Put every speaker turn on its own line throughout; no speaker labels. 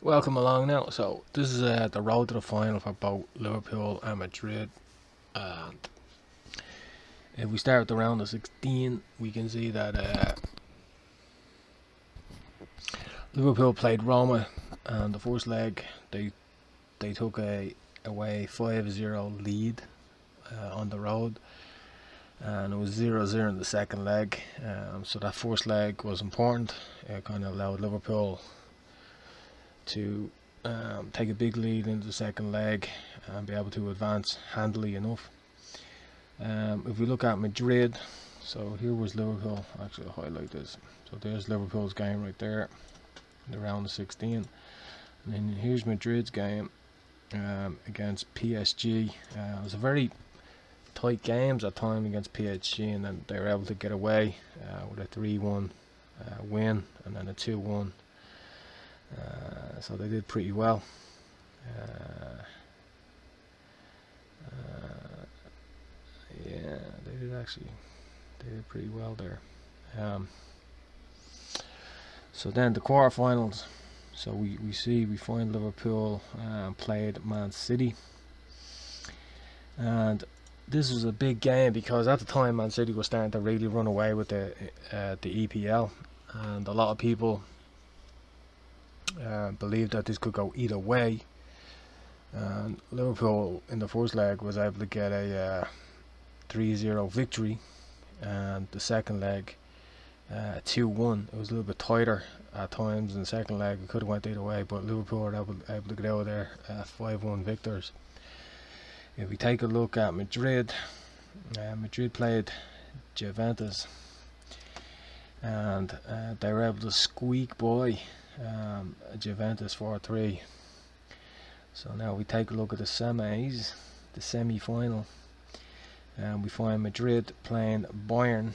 Welcome along now. So this is the road to the final for both Liverpool and Madrid. And if we start with the round of 16, we can see that Liverpool played Roma, and the first leg they took a away 5-0 lead on the road, and it was 0-0 in the second leg. So that first leg was important. It kind of allowed Liverpool to take a big lead into the second leg and be able to advance handily enough. If we look at Madrid, so here was Liverpool. Actually, I'll highlight this. So there's Liverpool's game right there, in the round of 16. And then here's Madrid's game against PSG. It was a very tight games at times against PSG, and then they were able to get away with a 3-1 win and then a 2-1. So they did pretty well. Yeah, they did pretty well there. So then the quarterfinals. So we find Liverpool played Man City, and this was a big game because at the time Man City was starting to really run away with the EPL, and a lot of people believed that this could go either way. And Liverpool in the first leg was able to get a 3-0 victory, and the second leg 2-1. It was a little bit tighter at times in the second leg. It could have went either way, but Liverpool were able to get out of there 5-1 victors. If we take a look at Madrid, Madrid played Juventus, and they were able to squeak by Juventus 4-3. So now we take a look at the semis, the semi-final, and we find Madrid playing Bayern.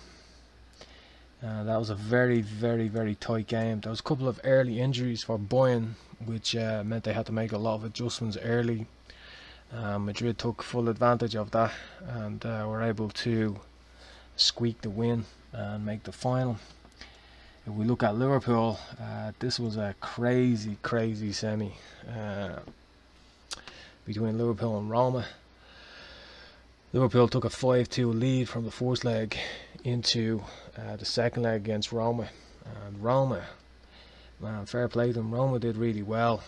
That was a very, very, very tight game. There was a couple of early injuries for Bayern, which meant they had to make a lot of adjustments early. Madrid took full advantage of that and were able to squeak the win and make the final. If we look at Liverpool, this was a crazy, crazy semi between Liverpool and Roma. Liverpool took a 5-2 lead from the first leg into the second leg against Roma. And Roma, man, fair play to them. Roma did really well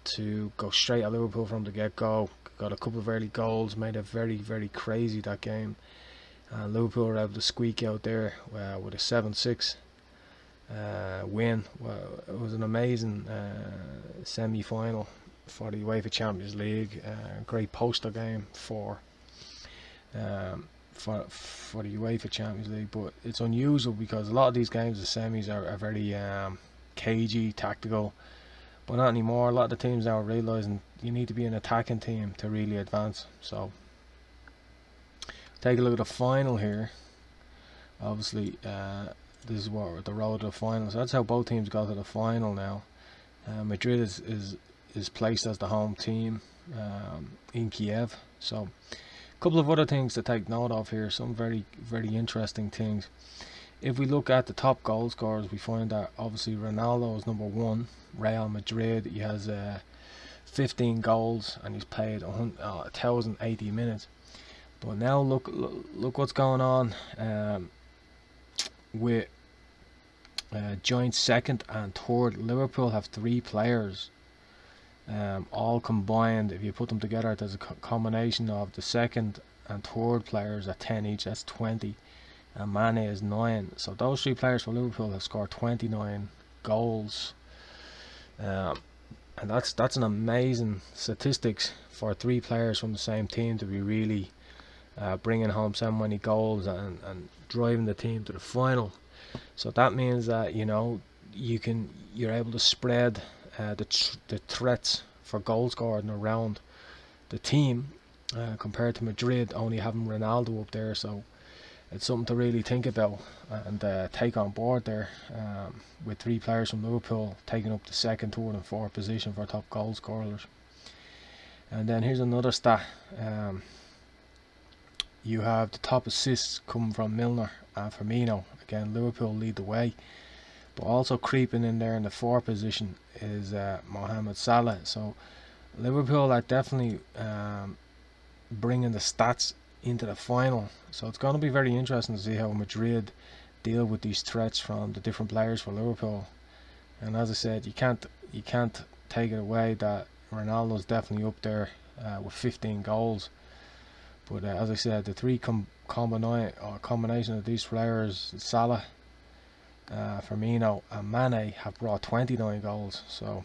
to go straight at Liverpool from the get-go. Got a couple of early goals, made it very, very crazy that game. And Liverpool were able to squeak out there with a 7-6 win. Well, it was an amazing semi-final for the UEFA Champions League. Great poster game for the UEFA Champions League, but it's unusual because a lot of these games, the semis, are very cagey, tactical, but not anymore. A lot of the teams now are realising you need to be an attacking team to really advance. So take a look at the final here. Obviously this is what the road to the final, so that's how both teams got to the final now. Madrid is placed as the home team in Kiev. So a couple of other things to take note of here, some very, very interesting things. If we look at the top goal scorers, we find that obviously Ronaldo is number one. Real Madrid, he has 15 goals and he's played 1,080 minutes. But now look what's going on with joint second and third. Liverpool have 3 players. All combined, if you put them together, there's a combination of the second and third players at 10 each. That's 20, and Mane is 9. So those 3 players for Liverpool have scored 29 goals, and that's an amazing statistics for 3 players from the same team to be really bringing home so many goals and driving the team to the final. So that means that you're able to spread the threats for goal scoring around the team compared to Madrid only having Ronaldo up there. So it's something to really think about and take on board there, with 3 players from Liverpool taking up the second, third and fourth position for top goal scorers. And then here's another stat. You have the top assists coming from Milner and Firmino. Again, Liverpool lead the way But also creeping in there in the fourth position is Mohamed Salah. So Liverpool are definitely bringing the stats into the final. So it's going to be very interesting to see how Madrid deal with these threats from the different players for Liverpool. And as I said, you can't take it away that Ronaldo's definitely up there with 15 goals. But as I said, the three combination of these players, Salah, Firmino and Mane, have brought 29 goals. So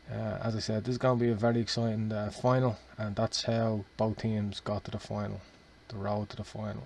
as I said, this is going to be a very exciting final, and that's how both teams got to the final, the road to the final.